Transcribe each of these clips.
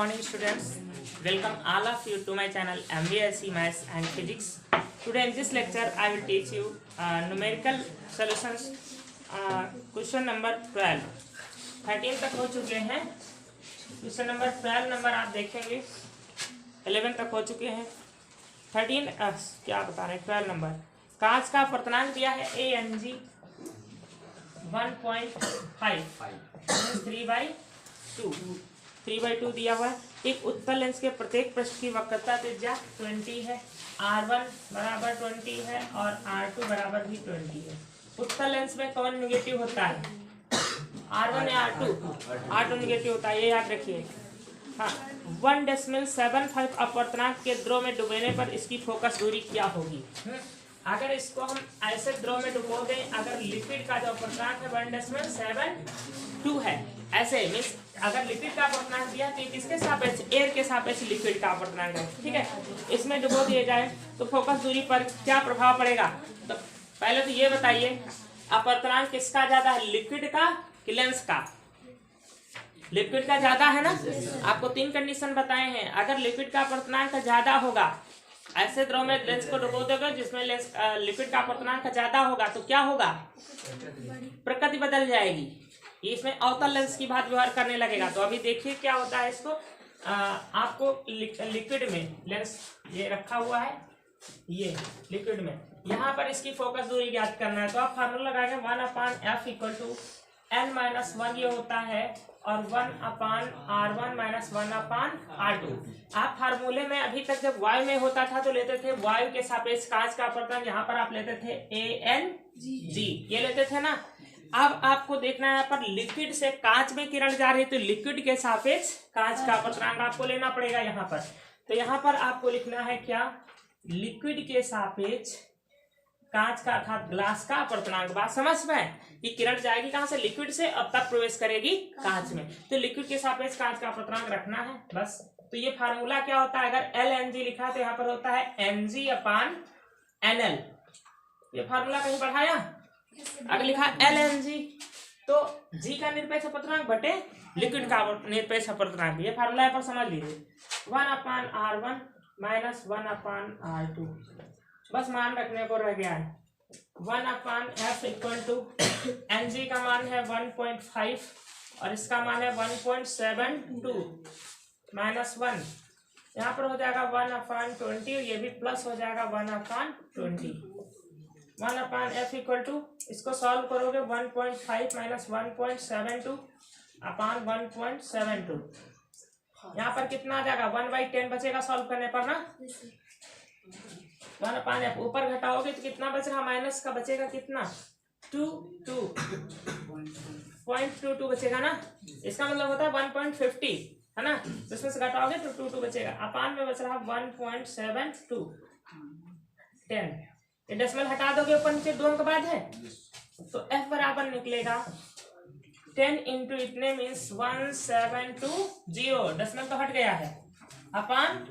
morning students, welcome all of you to my channel MVSC Maths and Physics. Today in this lecture I will teach you numerical solutions question number 12. 13 तक हो चुके हैं, question number 12 number आप देखेंगे 11 तक हो चुके हैं। 13 क्या बता रहे हैं 12 नंबर कांच का अपर्तनांक दिया है ANG 1.5 3/2 दिया हुआ है। एक उत्तल लेंस के प्रत्येक पृष्ठ की वक्रता त्रिज्या 20 है, R1 बराबर 20 है और R2 बराबर भी 20 है। उत्तल लेंस में कौन निगेटिव होता है, R1 या R2 निगेटिव होता है, ये याद रखिए। हाँ, 1.75 अपवर्तनांक के द्रव में डुबोने पर इसकी फोकस दूरी क्या होगी। अगर इसको हम ऐसे द्रव में डुबो दें, अगर लिक्विड का जो अपवर्तनांक है 1.72 है, ऐसे मीन्स अगर लिक्विड का अपवर्तनांक दिया तो किसके सापेक्ष, एयर के सापेक्ष लिक्विड का अपवर्तनांक है, ठीक है। इसमें डुबो दिए जाए तो फोकस दूरी पर क्या प्रभाव पड़ेगा। तो पहले तो ये बताइए अपवर्तनांक किसका ज्यादा है, लिक्विड का कि लेंस का। लिक्विड का ज्यादा है ना, आपको 3 कंडीशन बताए हैं। अगर लिक्विड का अपवर्तनांक ज्यादा होगा, ऐसे द्रव में लेंस को डुबो दोगे जिसमें लेंस लिक्विड का अपवर्तनांक ज्यादा होगा तो क्या होगा, प्रकृति बदल जाएगी, इसमें अवतल लेंस की बात व्यवहार करने लगेगा। तो अभी देखिए क्या होता है। इसको आपको लिक्विड में लेंस ये रखा हुआ है, ये लिक्विड में यहाँ पर इसकी फोकस दूरी ज्ञात करना है। तो आप फार्मूला लगाएंगे 1/f = n-1 ये होता है और 1/r1 - 1/r2। आप फार्मूले में अभी तक जब वायु में होता था तो लेते थे वायु के सापेक्ष कांच का अपवर्तन, यहाँ पर आप लेते थे ANG, ये लेते थे ना। अब आपको देखना है यहाँ पर लिक्विड से कांच में किरण जा रही है तो लिक्विड के सापेक्ष कांच का अपवर्तनांक आपको लेना पड़ेगा यहाँ पर। तो यहाँ पर आपको लिखना है क्या, लिक्विड के सापेक्ष कांच का अर्थात ग्लास का अपवर्तनांक। बात समझ में कि किरण जाएगी कहां से, लिक्विड से, अब तक प्रवेश करेगी कांच में, तो लिक्विड के सापेक्ष कांच का अपवर्तनांक रखना है बस। तो ये फार्मूला क्या होता है, अगर LNG लिखा है तो यहाँ पर होता है Mg/NL। ये फार्मूला कहीं पढ़ाया, अगर लिखा LNG तो G का निरपेक्ष अपवर्तनांक बटे लिक्विड का निरपेक्ष अपवर्तनांक, ये फार्मूला यहाँ पर समझ लीजिए। 1/r1 - 1/r2 बस मान रखने को रह गया है। 1/f = Mg का मान है 1.5 और इसका मान है 1.72 - 1, यहाँ पर हो जाएगा 1/20, ये भी प्लस हो जाएगा 1/20। 1/f = इसको सॉल्व करोगे 1.5 - 1.72 / 1.72, यहाँ पर कितना आ जाएगा 1/10 बचेगा सॉल्व करने पर ना। 1/f ऊपर घटाओगे तो कितना बच रहा, माइनस का बचेगा कितना 2.22 बचेगा ना। इसका मतलब होता है 1.50 है ना, तो इसमें से घटाओगे तो 22 बचेगा। अपान में बच रहा 1.72 10, ये डेसिमल हटा दोगे ऊपर नीचे 2 अंक बाद है तो f बराबर निकलेगा 10 × इतने मीन्स 1720, डेसिमल तो हट गया है, अपान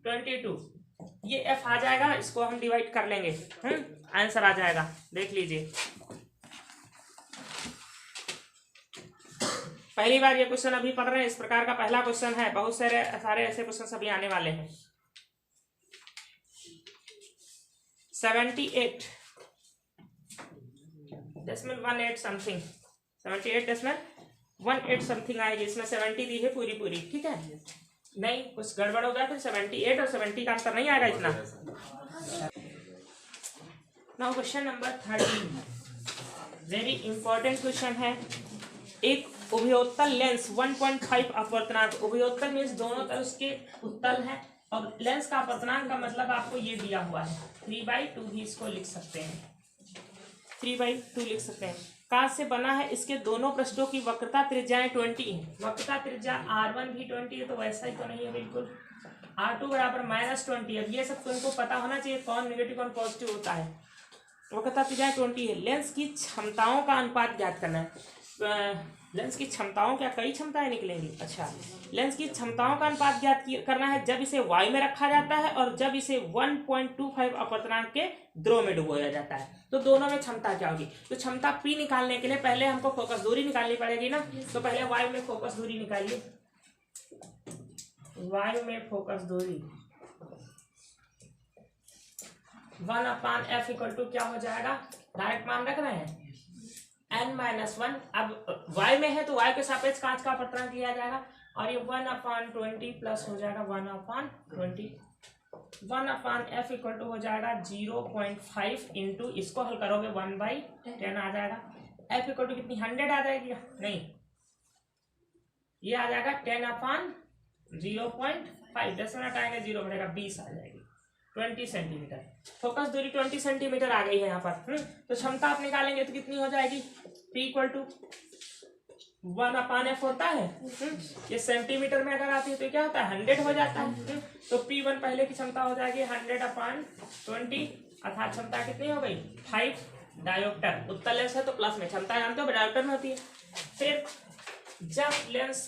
22। ये f आ जाएगा, इसको हम डिवाइड कर लेंगे, आंसर आ जाएगा, देख लीजिए। पहली बार ये क्वेश्चन अभी पढ़ रहे हैं, इस प्रकार का पहला क्वेश्चन है, बहुत सारे ऐसे क्वेश्चन अभी आने वाले हैं। 78 डेसिमल 18 समथिंग, 78 डेसिमल 18 समथिंग आएगी, इसमें 70 दी है पूरी, ठीक है। नहीं कुछ गड़बड़ हो गया फिर 78 और 70 का अंतर नहीं आएगा इतना। Now question number 13, very important question है। एक उभयोत्तल लेंस 1.5 अपवर्तनांक, उभयोत्तल मीन्स दोनों तरफ उसके उत्तल है, और लेंस का अपवर्तनांक का मतलब आपको ये दिया हुआ है 3/2 भी इसको लिख सकते हैं, 3/2 लिख सकते हैं। कांच से बना है, इसके दोनों पृष्ठों की वक्रता त्रिज्याएं 20 है। वक्रता त्रिज्या R1 भी 20 है, तो वैसा ही तो नहीं है बिल्कुल। R2 बराबर -20। अब ये सब तुमको पता होना चाहिए कौन नेगेटिव कौन पॉजिटिव होता है। वक्रता त्रिज्या 20 है। लेंस की क्षमताओं का अनुपात ज्ञात करना है। लेंस की क्षमताओं, क्या कई क्षमताएं निकलेंगी, अच्छा। लेंस की क्षमताओं का अनुपात ज्ञात करना है जब इसे वायु में रखा जाता है और जब इसे 1.25 अपवर्तनांक के द्रव में डुबोया जाता है, तो दोनों में क्षमता क्या होगी। तो क्षमता P निकालने के लिए पहले हमको फोकस दूरी निकालनी पड़ेगी ना, तो पहले वायु में फोकस दूरी निकालिए। वायु में फोकस दूरी 1/f इक्वल टू क्या हो जाएगा, डायरेक्ट मान रख रहे हैं n-1। अब y में है तो y के सापेक्ष कांच का अपवर्तनांक लिया जाएगा और ये 1/20 प्लस हो जाएगा 1/20। 1/f इक्वल टू हो जाएगा 0.5 इंटू, इसको हल करोगे 1/10 आ जाएगा। f इक्वल टू कितनी 100 आ जाएगी, नहीं ये आ जाएगा 10/0.5, 10 मिनट आएंगे 0 बढ़ेगा 20 आ जाएगी 20 सेंटीमीटर। फोकस दूरी 20 सेंटीमीटर आ गई है यहाँ पर। तो क्षमता आप निकालेंगे तो कितनी हो जाएगी, P इक्वल टू 1/f होता है। ये सेंटीमीटर में अगर आती है तो क्या होता है 100 हो जाता है। तो P1 पहले की क्षमता हो जाएगी 100/20, अर्थात क्षमता कितनी हो गई 5 डायोप्टर। उत्तल लेंस है तो प्लस में, क्षमता जानते हो डायोप्टर में होती है। फिर जब लेंस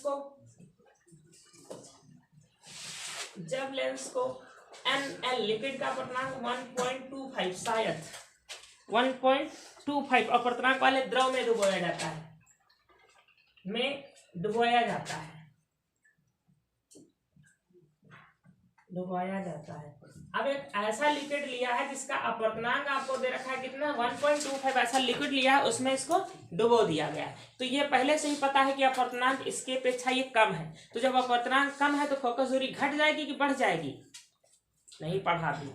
को NL लिक्विड का अपवर्तनांक 1.25 शायद 1.25 अपवर्तनांक वाले द्रव में डुबोया जाता है। अब एक ऐसा लिक्विड लिया है जिसका अपवर्तनांक आपको दे रखा है कितना 1.25, ऐसा लिक्विड लिया है उसमें इसको डुबो दिया गया है। तो ये पहले से ही पता है कि अपवर्तनांक इसके अपेक्षा ये कम है। तो जब अपवर्तनांक कम है तो फोकस दूरी घट जाएगी कि बढ़ जाएगी, नहीं पढ़ा भी।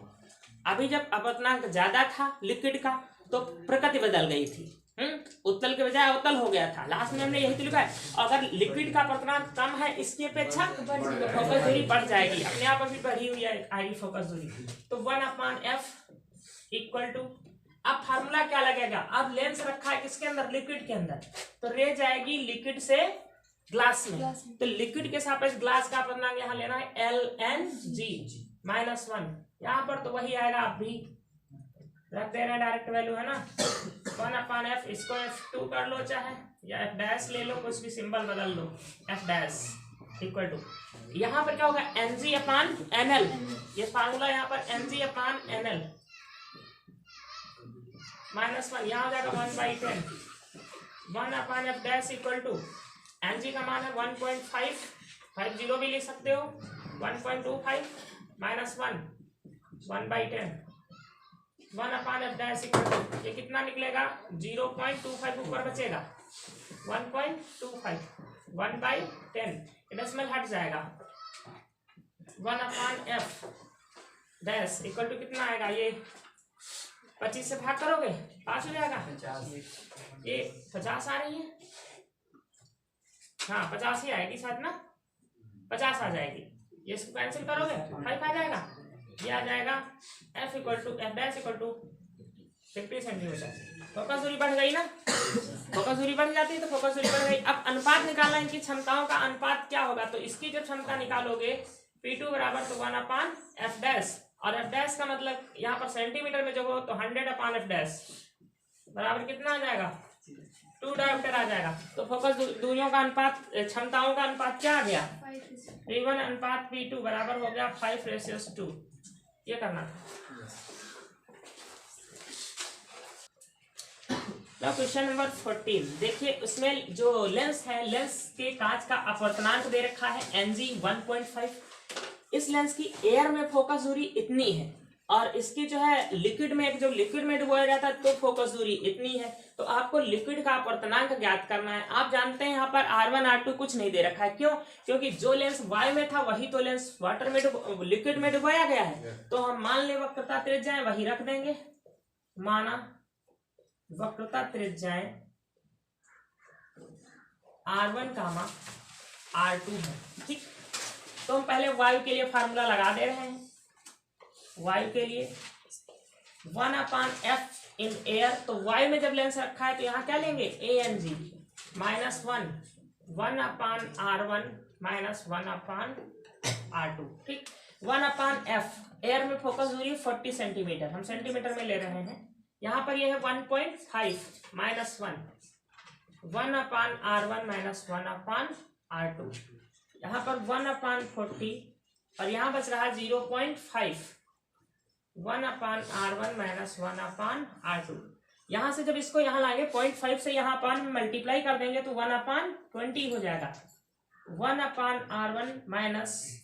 अभी जब अपवर्तनांक ज्यादा था लिक्विड का तो प्रकृति बदल गई थी, उत्तल के बजाय अवतल हो गया था। लास्ट में हमने यही तो लिखा है, अगर लिक्विड का अपवर्तनांक कम है इसकी अपेक्षा तो फोकस दूरी बढ़ जाएगी, अपने आप अभी बढ़ी हुई आएगी फोकस दूरी। तो 1/f इक्वल टू, अब फार्मूला क्या लगेगा, अब लेंस रखा है किसके अंदर, लिक्विड के अंदर, तो रे जाएगी लिक्विड से ग्लास में। तो लिक्विड के सापेक्ष ग्लास का अपवर्तनांक यहाँ लेना है ln(g)-1। यहाँ पर तो वही आएगा, आप भी रख दे रहे हैं डायरेक्ट वैल्यू है ना। 1/f, इसको f2 कर लो चाहे या f' ले लो, कुछ भी सिंबल बदल लो, f' इक्वल टू यहाँ पर क्या होगा mg/nl, ये फार्मूला यहाँ पर mg/nl -1, यहाँ हो जाएगा 1/10। 1/f' इक्वल टू mg का मान है 1.5, 50 भी लिख सकते हो, 1.25 -1 1/10। 1/f' इक्वल टू ये कितना निकलेगा 0.25, ऊपर बचेगा 1.25, 1/10, डेसिमल हट जाएगा। 1/f' इक्वल टू कितना आएगा, ये 25 से भाग करोगे 5 हो जाएगा, ये 50 आ रही है, हाँ 50 ही आएगी साथ ना, 50 आ जाएगी। ये इसको कैंसिल करोगे 5 आ जाएगा, ये आ जाएगा f equal to f' equal to 50 centimetre. Focus दूरी बढ़ गई ना, फोकस दूरी बढ़ जाती है तो फोकस दूरी बढ़ गई। अब अनुपात निकालना, इनकी क्षमताओं का अनुपात क्या होगा, तो इसकी जब क्षमता निकालोगे P2 बराबर तो 1/f' और f' का मतलब यहाँ पर सेंटीमीटर में जो हो तो 100/f' बराबर कितना आ जाएगा 2 डायोप्टर आ जाएगा। तो फोकस दूरियों का अनुपात, क्षमताओं का अनुपात क्या आ गया P1/P2 बराबर हो गया 5:2। ये करना था। क्वेश्चन नंबर 14 देखिए, उसमें जो लेंस है, लेंस के कांच का अपवर्तनांक दे रखा है Ng 1.5। इस लेंस की एयर में फोकस दूरी इतनी है और इसकी जो है लिक्विड में, जब लिक्विड में डुबोया जाता है तो फोकस दूरी इतनी है। तो आपको लिक्विड का अपवर्तनांक ज्ञात करना है। आप जानते हैं यहाँ पर R1 R2 कुछ नहीं दे रखा है, क्यों, क्योंकि जो लेंस वायु में था वही तो लेंस वाटर में लिक्विड में डुबोया गया है। तो हम मान ले वक्रता त्रिज्याएं वही रख देंगे, माना वक्रता त्रिज्याएं R1, R2 है, ठीक। तो हम पहले वायु के लिए फार्मूला लगा दे रहे हैं। वायु के लिए 1/f इन एयर, तो वायु में जब लेंस रखा है तो यहाँ क्या लेंगे Ang -1, 1/R1 -1/R2, ठीक। 1/f एयर में फोकस दूरी 40 सेंटीमीटर, हम सेंटीमीटर में ले रहे हैं। यहाँ पर यह है 1.5 -1, 1/R1 -1/R2, यहाँ पर 1/40 और यहाँ बच रहा 0.5, 1/R1 -1/R2। यहाँ से जब इसको यहाँ लाएंगे 0.5 से यहाँ पर मल्टीप्लाई कर देंगे तो 1/20 हो जाएगा। 1/R1 minus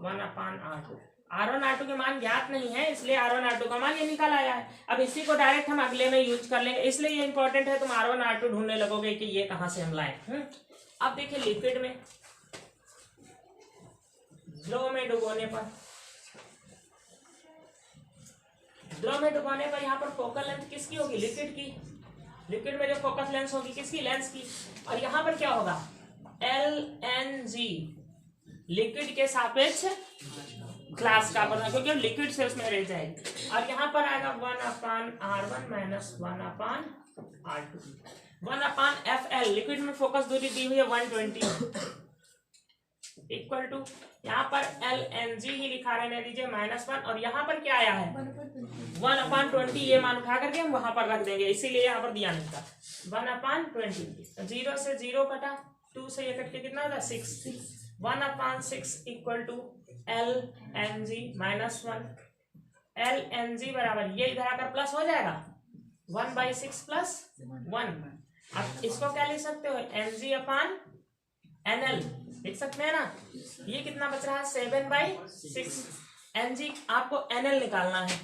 1/R2। R1 R2 के मान ज्ञात नहीं है, इसलिए R1 R2 का मान ये निकल आया है। अब इसी को डायरेक्ट हम अगले में यूज कर लेंगे, इसलिए ये इंपॉर्टेंट है। तुम R1 R2 ढूंढने लगोगे कि ये कहां से हम लाए। अब देखिए लिक्विड में द्रव में डुबोने पर यहाँ पर फोकल लेंथ किसकी होगी? लिक्विड की। लिक्विड में जो फोकस लेंथ होगी किसकी? लेंस की। और यहाँ पर क्या होगा? LNG लिक्विड के सापेक्ष ग्लास का अपवर्तनांक, क्योंकि लिक्विड से उसमें रह जाएगी। और यहाँ पर आएगा 1/R1 minus 1/R2। 1/FL liquid में फोकस दूरी दी हुई है 120 इक्वल टू यहाँ पर LNG ही लिखा रहने दीजिए -1। और यहाँ पर क्या आया है? 1/20। ये मान उठा करके हम वहां पर रख देंगे, इसीलिए यहाँ पर दिया नहीं था। 1/20 0 से 0 कटा, 2 से ये कट के कितना होगा? 6। 1/6 इक्वल टू LNG -1। LNG बराबर ये इधर आकर प्लस हो जाएगा 1/6 प्लस 1। अब इसको क्या लिख सकते हो? NG/NL लिख सकते हैं ना। ये कितना बच रहा है? 7/6। NG आपको NL निकालना है,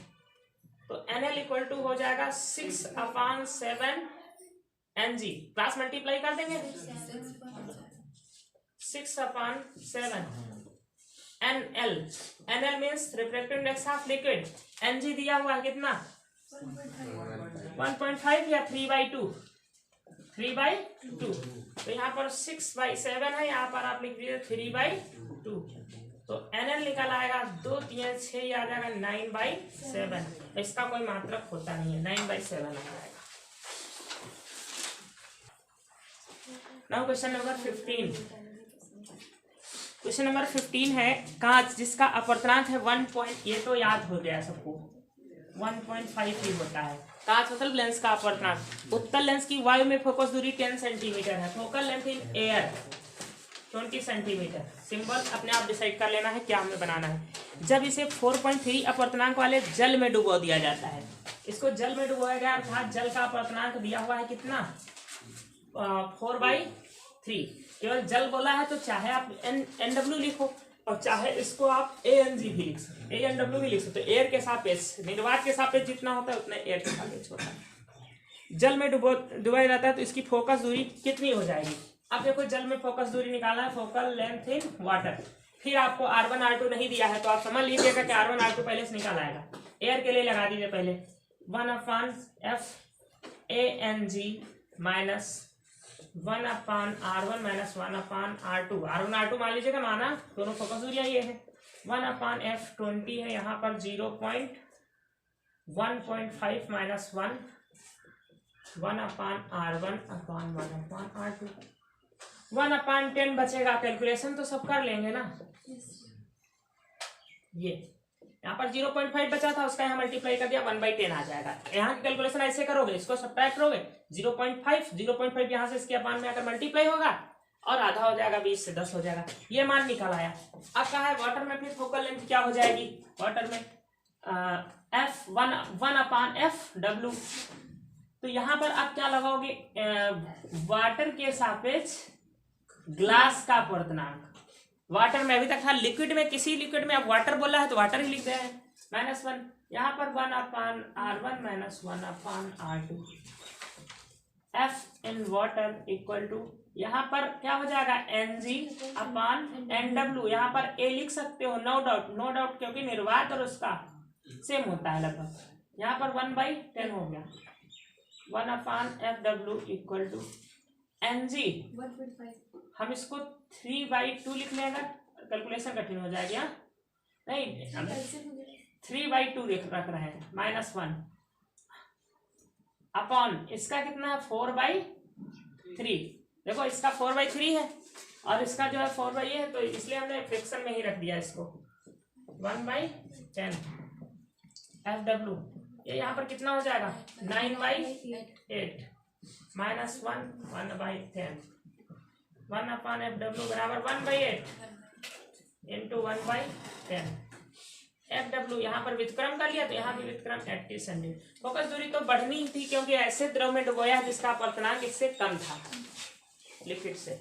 तो NL इक्वल टू हो जाएगा 6/7 NG। क्लास मल्टीप्लाई कर देंगे 6/7 NL। NL means refractive index of liquid. NG दिया हुआ है कितना? 1.5 या 3/2। 3/2। तो यहाँ पर 6/7 है, यहाँ पर आप लिख दीजिए 3/2। तो NL निकल आएगा 2 3 6, ये आ जाएगा 9/7। इसका कोई मात्रक होता नहीं है, 9/7 आ जाएगा। Now question number 15। Question number 15 है कांच जिसका अपवर्तनांक है 1. ये तो याद हो गया सबको, 1.5 ही होता है। कांच मतलब लेंस का अपवर्तनांक। उत्तल लेंस की वायु में फोकस दूरी 10 सेंटीमीटर है। Focal length in air 20 centimetre. Symbol अपने आप डिसाइड कर लेना है क्या हमें बनाना है। जब इसे 4.3 अपवर्तनांक वाले जल में डुबो दिया जाता है, इसको जल में डुबोया गया, अर्थात जल का अपवर्तनांक दिया हुआ है कितना? 4/3। केवल जल बोला है तो चाहे आप NW लिखो और चाहे इसको आप ANG भी लिख सकते, ANW भी लिख सकते। एयर के सापेक्ष, निर्वात के सापेक्ष जितना होता है उतना एयर के सापेक्ष होता है। जल में डुबाया जाता है तो इसकी फोकस दूरी कितनी हो जाएगी? अब देखो जल में फोकस दूरी निकालना है, फोकल लेंथ इन वाटर। फिर आपको R1 R2 नहीं दिया है तो आप समझ लीजिएगा कि R1 R2 पहले से निकाल आएगा। एयर के लिए लगा दीजिए पहले 1/F ANG minus 1/R1 minus 1/R2। R1 R2 मान लीजिएगा, माना दोनों फोकस दूरियां ये है। 1/F 20 है, यहाँ पर 1.5 माइनस 1 1/R1 अपॉन 1/R2। 1/10 बचेगा। कैलकुलेशन तो सब कर लेंगे ना। ये यहाँ पर 0.5 बचा था, उसका यहाँ मल्टीप्लाई कर दिया 1/10 आ जाएगा। यहाँ की कैलकुलेशन ऐसे करोगे, इसको सब्ट्रैक्ट करोगे 0.5 यहाँ से इसके अपान में आकर मल्टीप्लाई होगा और आधा हो जाएगा, 20 से 10 हो जाएगा। ये मान निकल आया। अब कहा है वाटर में, फिर फोकल लेंथ क्या हो जाएगी? वाटर में F 1/FW। तो यहाँ पर आप क्या लगाओगे? वाटर के सापेक्ष ग्लास का अपवर्तनांक। वाटर में अभी तक था, लिक्विड में, किसी लिक्विड में अब वाटर बोला है तो वाटर ही लिख दे हैं -1। यहाँ पर 1/R1 minus 1/R2। F in water equal to, यहाँ पर क्या हो जाएगा? NG/NW। यहाँ पर A लिख सकते हो, नो डाउट, क्योंकि निर्वात और उसका सेम होता है लगभग। यहाँ पर 1/10 हो गया। 1/FW equal to NG 1.5। हम इसको 3/2 लिख लेंगे, कैलकुलेशन कठिन हो जाएगी। नहीं, 3/2 रख रहे हैं, -1 अपॉन इसका कितना है? 4/3। देखो इसका 4/3 है और इसका जो है 4/8 है, तो इसलिए हमने फ्रैक्शन में ही रख दिया इसको। 1/10 FW। ये यहाँ पर कितना हो जाएगा? 9/8 -1 1/10। 1/FW बराबर 1/8 इंटू 1/10। FW यहाँ पर व्युत्क्रम कर लिया तो यहाँ भी व्युत्क्रम 80 सेंटीमीटर। फोकस दूरी तो बढ़नी ही थी क्योंकि ऐसे द्रव में डुबोया जिसका अपवर्तनांक इससे कम था लिक्विड से।